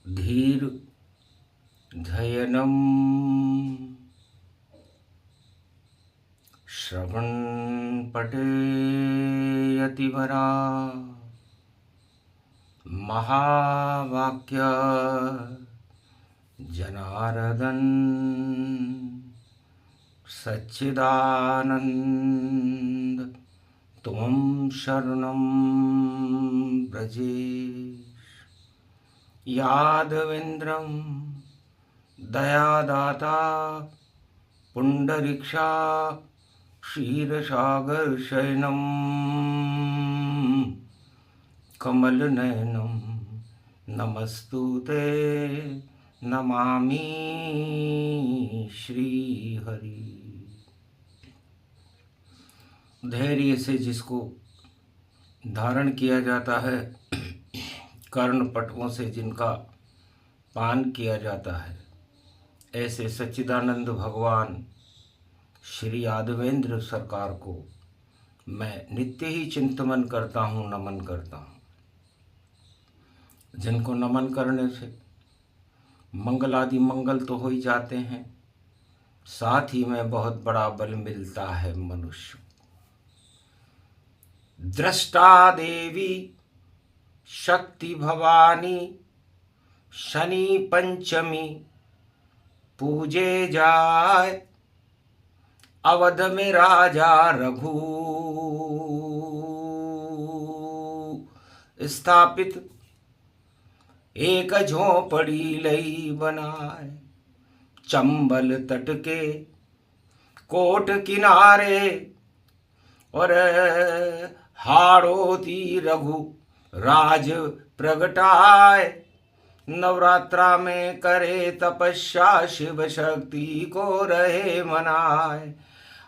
धीर धयनम् श्रवण पठेयतिवरा महावाक्य जनार्दन सच्चिदानंद त्वं शरणं व्रजेश यादवेन्द्रं दयादाता पुंडरीक्षा क्षीरसागरशयनं कमलनयनं नमस्तुते नमामि श्रीहरि। धैर्य से जिसको धारण किया जाता है, कर्ण पटवों से जिनका पान किया जाता है, ऐसे सच्चिदानंद भगवान श्री यादवेंद्र सरकार को मैं नित्य ही चिंतन करता हूँ, नमन करता हूँ। जिनको नमन करने से मंगल आदि मंगल तो हो ही जाते हैं, साथ ही में बहुत बड़ा बल मिलता है मनुष्य। दृष्टा देवी शक्ति भवानी शनि पंचमी पूजे जाए, अवध में राजा रघु स्थापित एक झोपड़ी लई बनाए, चंबल तट के कोट किनारे और हाड़ोती रघु राज प्रगटाए। नवरात्रा में करे तपस्या शिव शक्ति को रहे मनाए।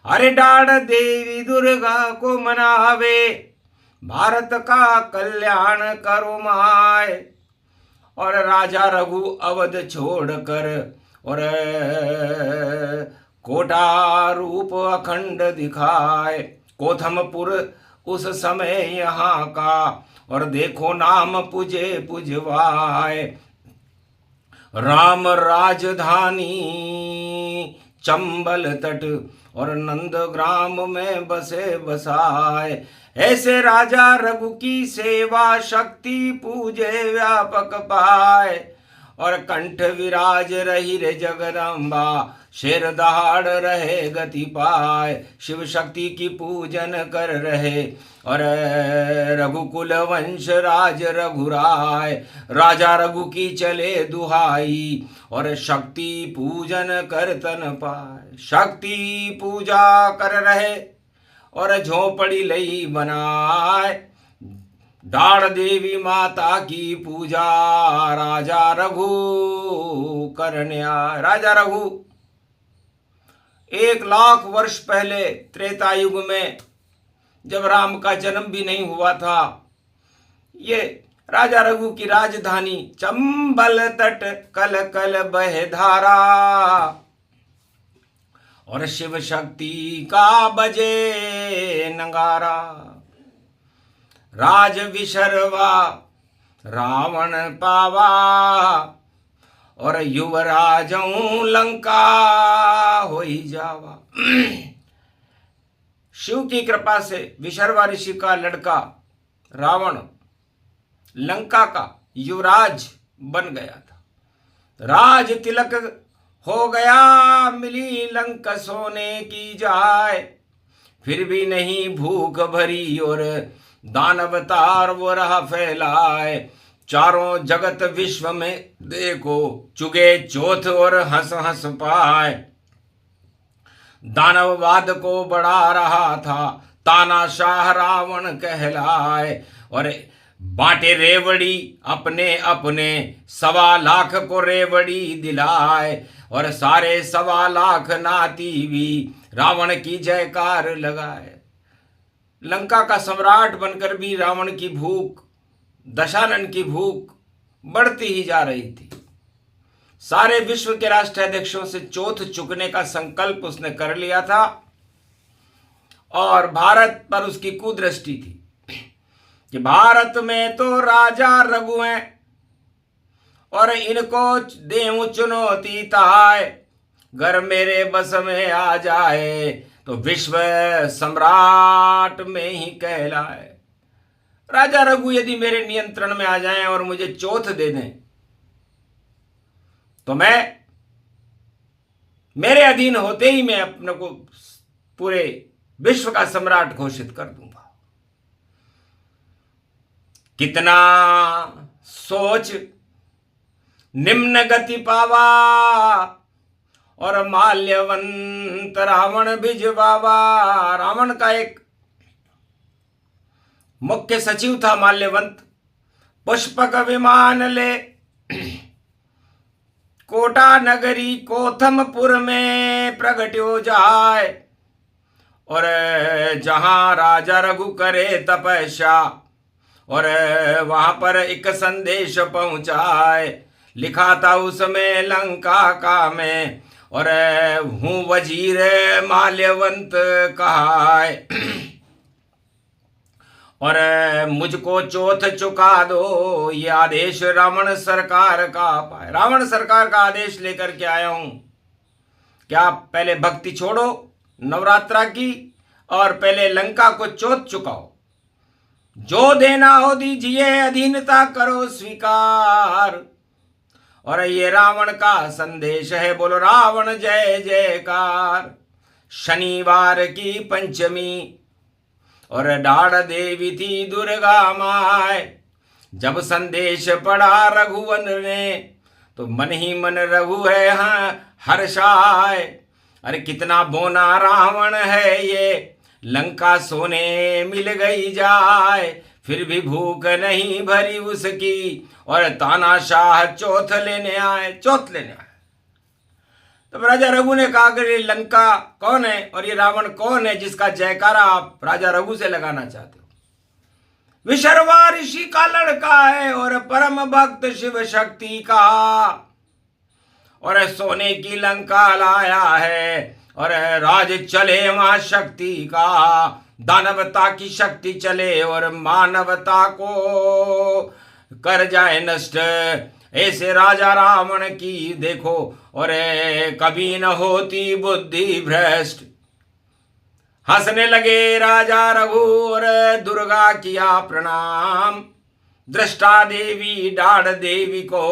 अरे डाढ़ देवी दुर्गा को मनावे, भारत का कल्याण करो माए। और राजा रघु अवध छोड़कर और कोटा रूप अखंड दिखाए। कोथमपुर उस समय यहाँ का और देखो नाम पूजे पुजवाए। राम राजधानी चंबल तट और नंदग्राम में बसे बसाए। ऐसे राजा रघु की सेवा शक्ति पूजे व्यापक पाए। और कंठ विराज रही रे जगदम्बा, शेर दहाड़ रहे गति पाए। शिव शक्ति की पूजन कर रहे और रघुकुल वंश राज रघुराय। राजा रघु की चले दुहाई और शक्ति पूजन कर तन पाए। शक्ति पूजा कर रहे और झोपड़ी लई बनाए। डाढ़ देवी माता की पूजा राजा रघु करने आए। राजा रघु 1,00,000 वर्ष पहले त्रेता युग में, जब राम का जन्म भी नहीं हुआ था, ये राजा रघु की राजधानी चंबल तट कल कल बहे धारा और शिव शक्ति का बजे नगारा। राज विशर्वा रावण पावा और युवराजों लंका होई जावा। शिव की कृपा से विशर्वा ऋषि का लड़का रावण लंका का युवराज बन गया था। राज तिलक हो गया, मिली लंका सोने की जाए। फिर भी नहीं भूख भरी और दानवतार वो रहा फैलाए। चारों जगत विश्व में देखो चुगे चौथ और हंस हंस पाए। दानववाद को बढ़ा रहा था, तानाशाह रावण कहलाए। और बांटे रेवड़ी अपने अपने, 1,25,00,000 को रेवड़ी दिलाए। और सारे 1,25,00,000 नाती भी रावण की जयकार लगाए। लंका का सम्राट बनकर भी रावण की भूख, दशानन की भूख बढ़ती ही जा रही थी। सारे विश्व के राष्ट्राध्यक्षों से चौथ चुकने का संकल्प उसने कर लिया था और भारत पर उसकी कुदृष्टि थी कि भारत में तो राजा रघु हैं और इनको देऊं चुनौती ताय, घर मेरे बस में आ जाए तो विश्व सम्राट में ही कहलाए। राजा रघु यदि मेरे नियंत्रण में आ जाएं और मुझे चोट दे दें तो मैं मेरे अधीन होते ही मैं अपने को पूरे विश्व का सम्राट घोषित कर दूंगा। कितना सोच निम्न गति पावा, और माल्यवंत रावण भिजवावा। रावण का एक मुख्य सचिव था माल्यवंत। पुष्पक विमान ले कोटा नगरी कोथमपुर में प्रगट्यो जाए, और जहां राजा रघु करे तपस्या, और वहां पर एक संदेश पहुंचाए। लिखा था उसमें लंका का मैं, और हूं वजीर माल्यवंत कहाय, और मुझको चोथ चुका दो, ये आदेश रावण सरकार का पाए। रावण सरकार का आदेश लेकर के आया हूं। क्या पहले भक्ति छोड़ो नवरात्रा की, और पहले लंका को चोथ चुकाओ। जो देना हो दीजिए, अधीनता करो स्वीकार। और ये रावण का संदेश है, बोलो रावण जय जयकार। शनिवार की पंचमी और डाढ़ देवी थी दुर्गा माय। जब संदेश पढ़ा रघुवन ने, तो मन ही मन रघु है हर्षाय। अरे कितना बोना रावण है ये, लंका सोने मिल गई जाए। फिर भी भूख नहीं भरी उसकी, और तानाशाह चौथ लेने आए। तब राजा रघु ने कहा कि ये लंका कौन है और ये रावण कौन है जिसका जयकारा आप राजा रघु से लगाना चाहते हो। विशर्वा ऋषि का लड़का है और परम भक्त शिव शक्ति का, और सोने की लंका लाया है, और राज चले वहां शक्ति का। दानवता की शक्ति चले और मानवता को कर जाए नष्ट। ऐसे राजा रावण की देखो, और कभी न होती बुद्धि भ्रष्ट। हंसने लगे राजा रघु और दुर्गा किया प्रणाम। दृष्टा देवी डाढ़ देवी को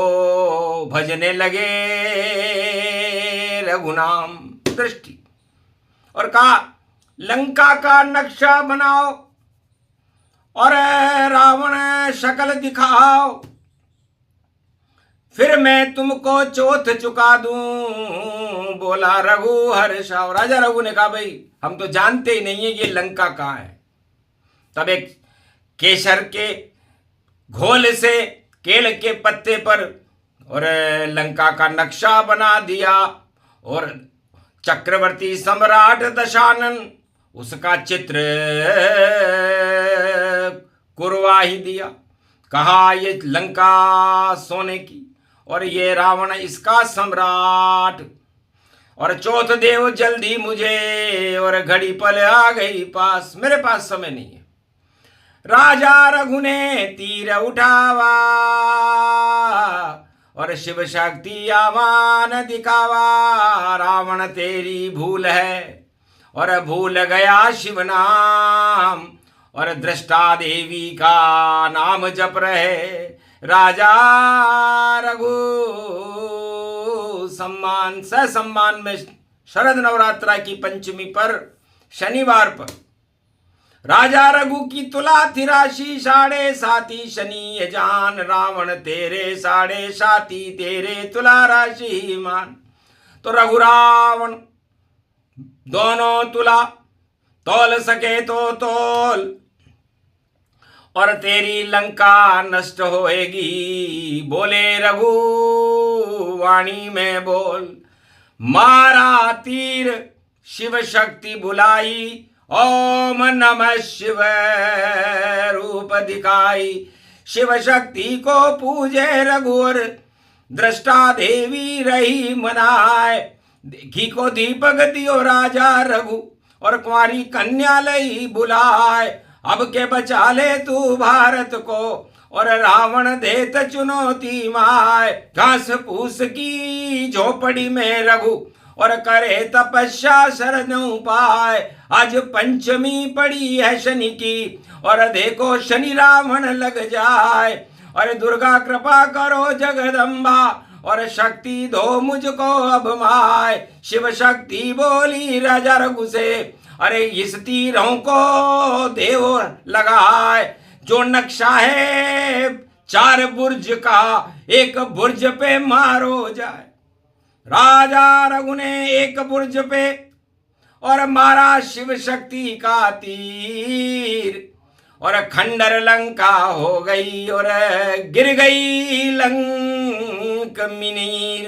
भजने लगे रघुनाम। दृष्टि और कहा लंका का नक्शा बनाओ और रावण शक्ल दिखाओ, फिर मैं तुमको चोथ चुका दूं। बोला रघु हर्षा। राजा रघु ने कहा भाई हम तो जानते ही नहीं है ये लंका कहाँ है। तब एक केसर के घोल से केले के पत्ते पर और लंका का नक्शा बना दिया, और चक्रवर्ती सम्राट दशानन उसका चित्र कुरवा ही दिया। कहा ये लंका सोने की और ये रावण इसका सम्राट। और चौथ देव जल्दी मुझे, और घड़ी पल आ गई पास, मेरे पास समय नहीं है। राजा रघु ने तीर उठावा और शिव शक्ति आवान दिखावा। रावण तेरी भूल है और भूल गया शिव नाम, और दृष्टा देवी का नाम जप रहे राजा रघु। सम्मान सम्मान में शरद नवरात्रा की पंचमी पर शनिवार पर राजा रघु की तुला थी राशि 7.5 शनि ये जान। रावण तेरे 7.5 तेरे तुला राशि मान। तो रघु रावण दोनों तुला तोल सके तो तोल, और तेरी लंका नष्ट होएगी। बोले रघु वाणी में बोल, मारा तीर शिव शक्ति बुलाई। ओम नमः शिव रूप दिखाई। शिव शक्ति को पूजे रघुवर, दृष्टा देवी रही मनाए। घी को दीपक दियो राजा रघु, और कुंवारी कन्या लई बुलाए। अब के बचा ले तू भारत को, और रावण देत चुनौती माय, घास फूस की झोपड़ी में रघु और करे तपस्या शरण उपाय। आज पंचमी पड़ी है शनि की, और देखो शनि रावण लग जाए। अरे दुर्गा कृपा करो जगदम्बा, और शक्ति दो मुझको अब माय। शिव शक्ति बोली राजा रघु से, अरे इस तीरों को देव लगाए। जो नक्शा है 4 बुर्ज का, एक बुर्ज पे मारो जाए। राजा रघु ने एक बुर्ज पे और मारा शिव शक्ति का तीर, और खंडर लंका हो गई और गिर गई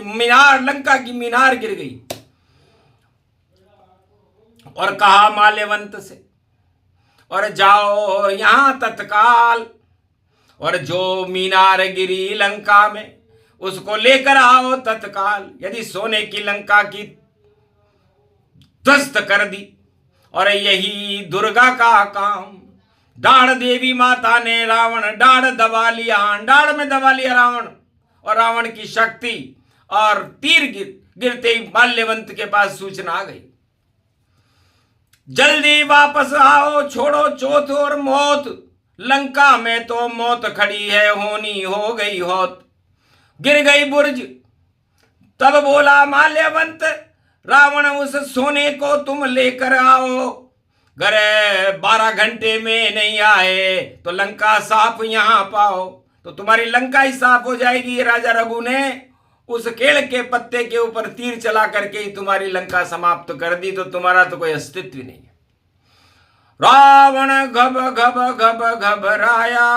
मीनार, लंका की मीनार गिर गई। और कहा माल्यवंत से, और जाओ यहां तत्काल, और जो मीनार गिरी लंका में उसको लेकर आओ तत्काल। यदि सोने की लंका की ध्वस्त कर दी, और यही दुर्गा का काम। डाढ़ देवी माता ने रावण डाढ़ दबा लिया, डाढ़ में दबा लिया रावण, और रावण की शक्ति और तीर गिरते ही माल्यवंत के पास सूचना आ गई, जल्दी वापस आओ, छोड़ो चौथ और मौत। लंका में तो मौत खड़ी है, होनी हो गई होत। गिर गई बुर्ज। तब बोला माल्यवंत, रावण उस सोने को तुम लेकर आओ। अगर 12 घंटे में नहीं आए तो लंका साफ यहां पाओ, तो तुम्हारी लंका ही साफ हो जाएगी। राजा रघु ने उस केड़ के पत्ते के ऊपर तीर चला करके ही तुम्हारी लंका समाप्त कर दी, तो तुम्हारा तो कोई अस्तित्व नहीं है। रावण घब घब घब घबराया,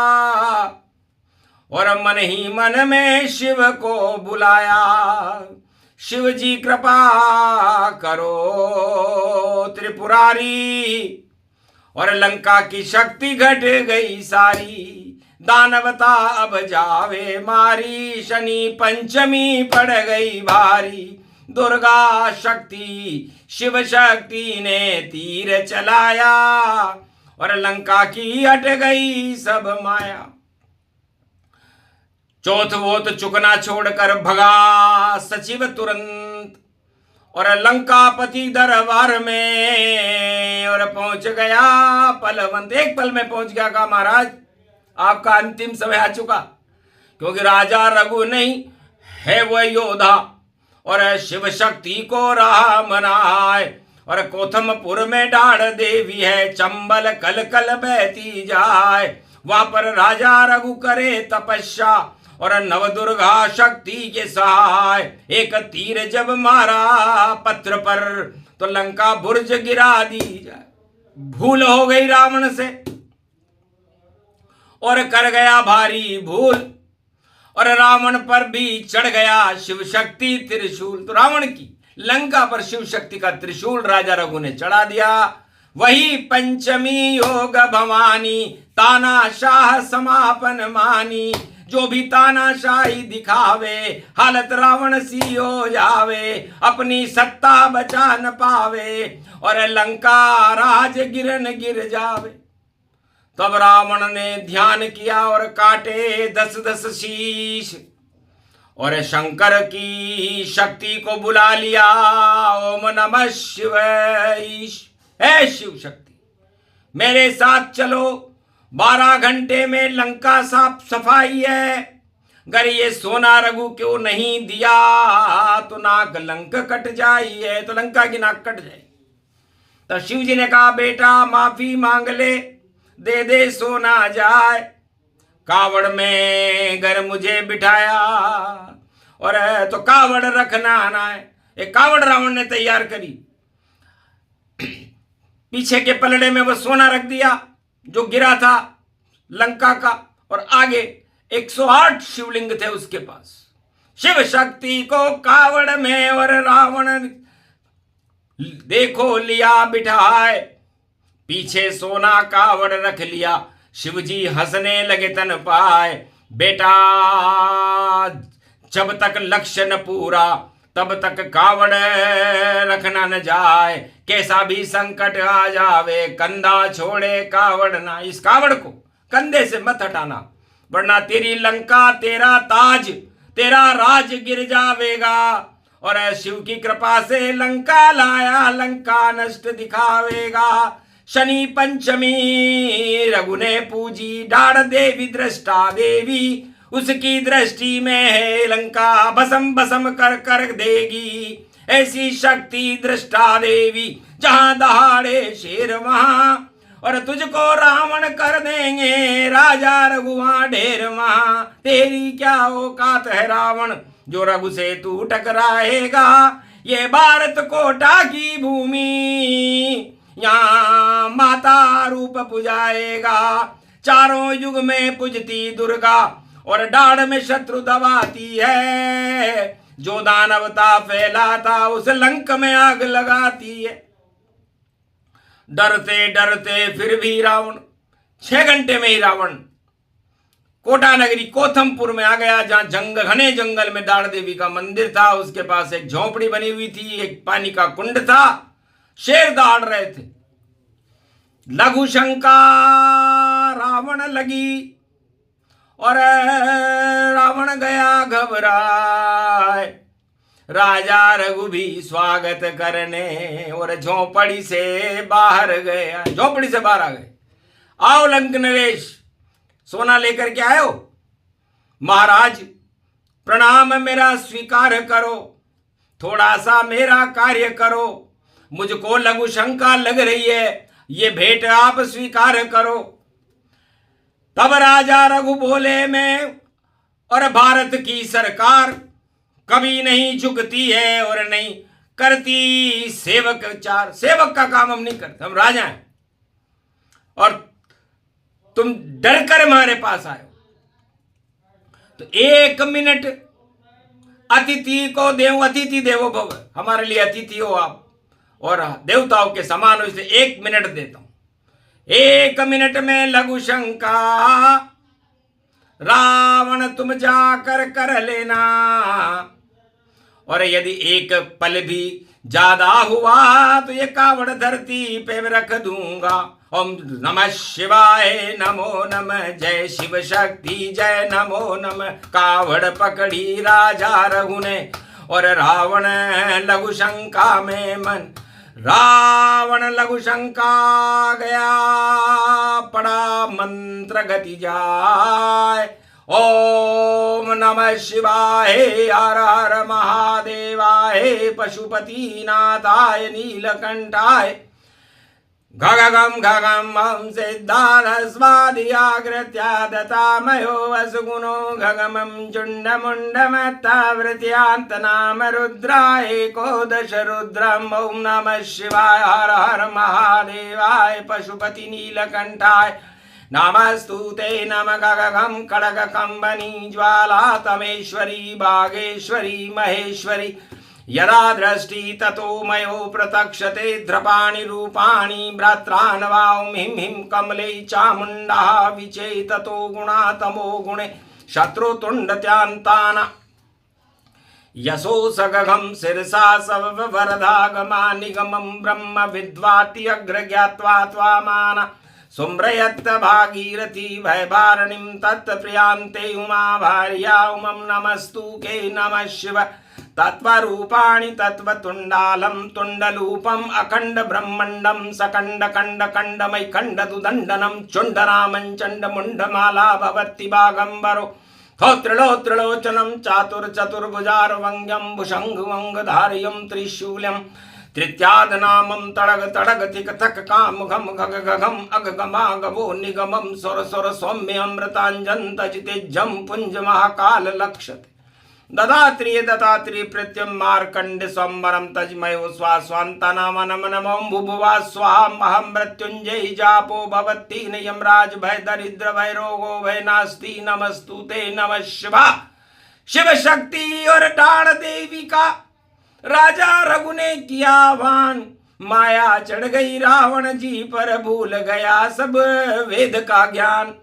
और मन ही मन में शिव को बुलाया। शिव जी कृपा करो त्रिपुरारी, और लंका की शक्ति घट गई सारी। दानवता अब जावे मारी, शनि पंचमी पड़ गई भारी। दुर्गा शक्ति शिव शक्ति ने तीर चलाया, और लंका की हट गई सब माया। चौथ वोत चुकना छोड़कर भगा सचिव तुरंत, और लंकापति दरबार में और पहुंच गया पलवंत। एक पल में पहुंच गया, कहा महाराज आपका अंतिम समय आ चुका, क्योंकि राजा रघु नहीं है वह योद्धा, और शिव शक्ति को रहा मनाए। और कोथमपुर में डाढ़ देवी है, चंबल कल कल बहती जाए। वहां पर राजा रघु करे तपस्या, और नव दुर्गा शक्ति के सहाय। एक तीर जब मारा पत्र पर, तो लंका बुर्ज गिरा दी जाए। भूल हो गई रावण से, और कर गया भारी भूल, और रावण पर भी चढ़ गया शिव शक्ति त्रिशूल। तो रावण की लंका पर शिव शक्ति का त्रिशूल राजा रघु ने चढ़ा दिया। वही पंचमी योग भवानी, तानाशाह समापन मानी। जो भी तानाशाही दिखावे, हालत रावण सी हो जावे। अपनी सत्ता बचा न पावे, और लंका राज गिरन गिर जावे। तब रावण ने ध्यान किया और काटे 10-10 शीश, और शंकर की शक्ति को बुला लिया। ओम नमः शिवाय। हे शिव शक्ति, मेरे साथ चलो, 12 घंटे में लंका साफ सफाई है। अगर ये सोना रघु क्यों नहीं दिया तो नाक लंक कट जाई है, तो लंका की नाक कट जाए। तो शिव जी ने कहा बेटा माफी मांग ले, दे दे सोना जाए। कावड़ में घर मुझे बिठाया, और तो कावड़ रखना आना है। एक कावड़ रावण ने तैयार करी, पीछे के पलड़े में वो सोना रख दिया जो गिरा था लंका का, और आगे 108 शिवलिंग थे उसके पास। शिव शक्ति को कावड़ में और रावण देखो लिया बिठाए, पीछे सोना कावड़ रख लिया। शिव जी हंसने लगे तन पाए, बेटा जब तक लक्ष्य न पूरा तब तक कावड़ रखना न जाए। कैसा भी संकट आ जावे, कंधा छोड़े कावड़ ना। इस कावड़ को कंधे से मत हटाना, वरना तेरी लंका, तेरा ताज, तेरा राज गिर जावेगा। और शिव की कृपा से लंका लाया, लंका नष्ट दिखावेगा। शनि पंचमी रघु ने पूजी, डाढ़ देवी दृष्टा देवी, उसकी दृष्टि में है लंका भस्म भस्म कर कर देगी। ऐसी शक्ति दृष्टा देवी, जहां दहाड़े शेर वहां, और तुझको रावण कर देंगे राजा रघुआ ढेर वहां। तेरी क्या औकात है रावण, जो रघु से तू टकराएगा। ये भारत कोटा की भूमि, यहाँ माता रूप पुजाएगा। चारों युग में पूजती दुर्गा, और डाढ़ में शत्रु दबाती है। जो दानवता फैलाता, उस लंक में आग लगाती है। डरते डरते फिर भी रावण 6 घंटे में ही रावण कोटा नगरी कोथमपुर में आ गया, जहां घने जंगल में दाढ़ देवी का मंदिर था। उसके पास एक झोपड़ी बनी हुई थी, एक पानी का कुंड था। शेर दहाड़ रहे थे। लघु शंका रावण लगी, और रावण गया घबराए। राजा रघु भी स्वागत करने, और झोपड़ी से बाहर गया। झोपड़ी से बाहर आ गए। आओ लंक नरेश, सोना लेकर के आयो। महाराज प्रणाम, मेरा स्वीकार करो, थोड़ा सा मेरा कार्य करो। मुझको लघु शंका लग रही है, ये भेंट आप स्वीकार करो। तब राजा रघु बोले, मैं और भारत की सरकार कभी नहीं झुकती है और नहीं करती सेवक चार। सेवक का काम हम नहीं करते, हम राजा हैं, और तुम डर कर हमारे पास आए हो। तो 1 मिनट अतिथि को देव, अतिथि देवो भव, हमारे लिए अतिथि हो आप, और देवताओं के समान हो, इसलिए 1 मिनट देता हूं। 1 मिनट में लघु शंका रावण तुम जाकर कर लेना, और यदि एक पल भी ज्यादा हुआ तो ये कावड़ धरती पे मैं रख दूंगा। ओम नमः शिवाय, नमो नमः, जय शिव शक्ति जय, नमो नमः। कावड़ पकड़ी राजा रघु ने, और रावण लघु शंका में मन। रावण लघु शंका गया, पड़ा मंत्र गति जाय। ओम नमः शिवाय, हर हर महादेवाय, पशुपति नाथाय नीलकंठाय। गगगम गगम हम सिद्धारस्वादियाग्रत्यादतामयो वसुगुणो गगमं चुण्डमुण्डमत्तावृत्यान्तनाम रुद्राय एकोदश रुद्रम्। ॐ नमः शिवाय, हर हर महादेवाय, पशुपति नीलकंठाय नमस्तुते। नम गगगम खड्गकम्बनी ज्वाला तमेश्वरी बागेश्वरी महेश्वरी। यदा दृष्टि ततो मयो प्रतक्षते द्रपाणि रूपाणि भ्रात्रान्वां हिं हिं कमले चामुण्डा विचेततो गुणा तमो गुणे शत्रुतुण्डत्यान्तान यशो सगघं शिरसा सववरदागमा निगमं ब्रह्म विद्वाति अग्रज्ञात्वा त्वामान सुम्रयत्त भागीरथी भयभारणीं तत्प्रियांते उमा भार्या उमं नमस्तुके। नमः शिव तत्वरूपाणि तत्वतुण्डालं तुण्डलूपम् अखण्ड ब्रह्मण्डं सकण्ड खण्ड खण्डमयि खण्डदुदण्डनं चुण्डरामं चण्डमुण्डमाला भवति बागम्बरो होत्रिलोत्रिलोचनं चातुर्चतुर्भुजार्वङ्ग्यं भुषङ्गवङ्गधार्यं त्रिशूलं तृतीयादनामं तडग तडग तिक थक काम घम घग घगम अगगमागमो निगमं सुर सुर सौम्य अमृताञ्जन्तजितेज्जं पुञ्ज महाकाल लक्षते। ददात्रि दत्तात्रि प्रत्यं मार्कण्ड स्वम्बरं तज्मयो स्वास्वान्तनामनम नमो भुभुवा स्वाहमहं मृत्युञ्जय जापो भवत्तीन यमराज भय दरिद्र भय रोगो भय नास्ति नमस्तुते। नमः शिवा शिव शक्ति और डाढ़ देवी का राजा रघु ने किया आह्वान। माया चढ़ गई रावण जी पर, भूल गया सब वेद का ज्ञान।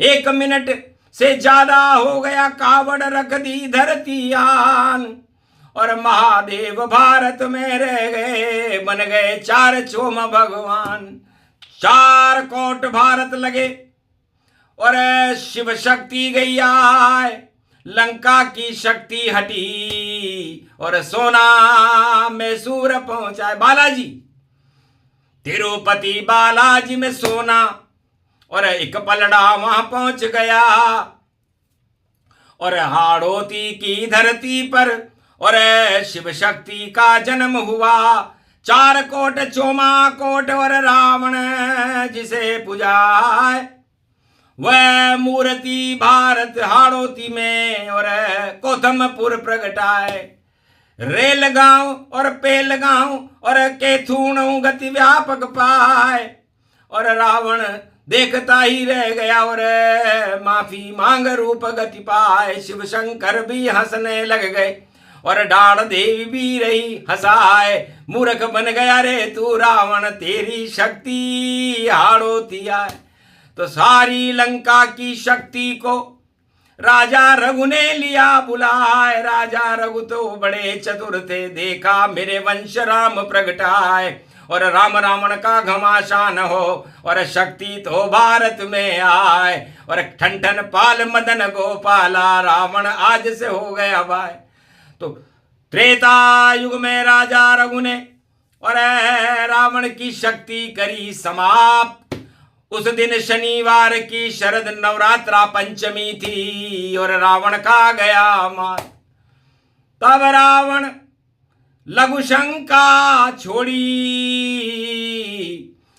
1 मिनट से ज्यादा हो गया, कावड़ रख दी धरती आन, और महादेव भारत में रह गए, बन गए 4 चोम भगवान। 4 कोट भारत लगे, और शिव शक्ति गई आए, लंका की शक्ति हटी और सोना मैसूर पहुंचाए। बालाजी, तिरुपति बालाजी में सोना और एक पलड़ा वहां पहुंच गया। और हाड़ोती की धरती पर और शिव शक्ति का जन्म हुआ। 4 कोट चोमा कोट और रावण जिसे पुजाए, वह मूर्ति भारत हाड़ोती में और कोथमपुर प्रगटाए। रेल गांव और पेल गांव और केथूण गति व्यापक पाए। और रावण देखता ही रह गया और माफी मांग रूप गति पाए। शिव शंकर भी हंसने लग गए और डाढ़ देवी भी रही हंसाए। मूर्ख बन गया रे तू रावण, तेरी शक्ति हाड़ोती आए। तो सारी लंका की शक्ति को राजा रघु ने लिया बुलाए। राजा रघु तो बड़े चतुर थे, देखा मेरे वंश राम प्रगटाए। और राम रावण का घमासान हो और शक्ति तो भारत में आए। और ठन ठन पाल मदन गोपाला, रावण आज से हो गया भाई। तो त्रेता युग में राजा रघु ने और रावण की शक्ति करी समाप्त। उस दिन शनिवार की शरद नवरात्रा पंचमी थी और रावण का गया मार। तब रावण लघु शंका छोड़ी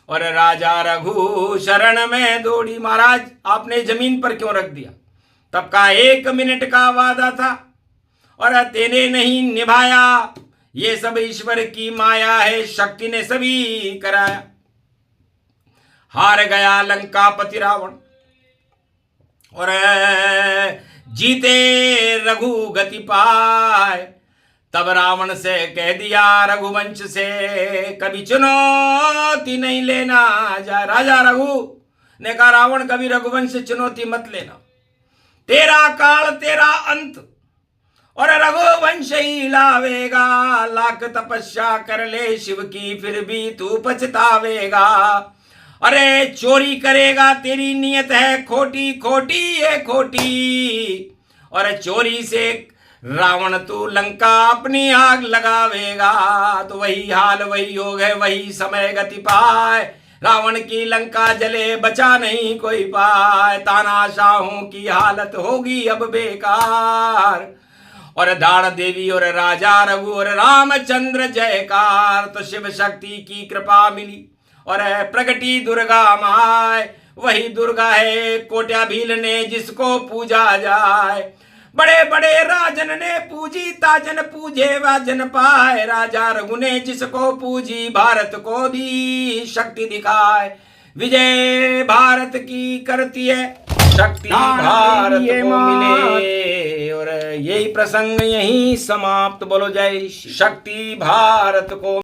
और राजा रघु शरण में दौड़ी। महाराज, आपने जमीन पर क्यों रख दिया? तब का 1 मिनट का वादा था और तेने नहीं निभाया। ये सब ईश्वर की माया है, शक्ति ने सभी कराया। हार गया लंकापति रावण और जीते रघु गति पाए। तब रावण से कह दिया रघुवंश से, कभी चुनौती नहीं लेना जा। राजा रघु ने कहा, रावण कभी रघुवंश से चुनौती मत लेना, तेरा काल तेरा अंत और रघुवंश ही लावेगा। लाख तपस्या कर ले शिव की, फिर भी तू पछतावेगा। अरे चोरी करेगा, तेरी नीयत है खोटी, खोटी है खोटी। और चोरी से रावण तू लंका अपनी आग लगावेगा। तो वही हाल वही योग है, वही समय गति पाए। रावण की लंका जले, बचा नहीं कोई पाए। तानाशाहों की हालत होगी अब बेकार। और दाड़ देवी और राजा रघु और रामचंद्र जयकार। तो शिव शक्ति की कृपा मिली और प्रगटी दुर्गा माय। वही दुर्गा है कोट्या भील ने जिसको पूजा जाए। बड़े बड़े राजन ने पूजी, ताजन पूजे वाजन पाए। राजा रघु ने जिसको पूजी, भारत को दी शक्ति दिखाए। विजय भारत की करती है शक्ति, भारत को मिले। और यही प्रसंग यही समाप्त। बोलो जय शक्ति भारत को।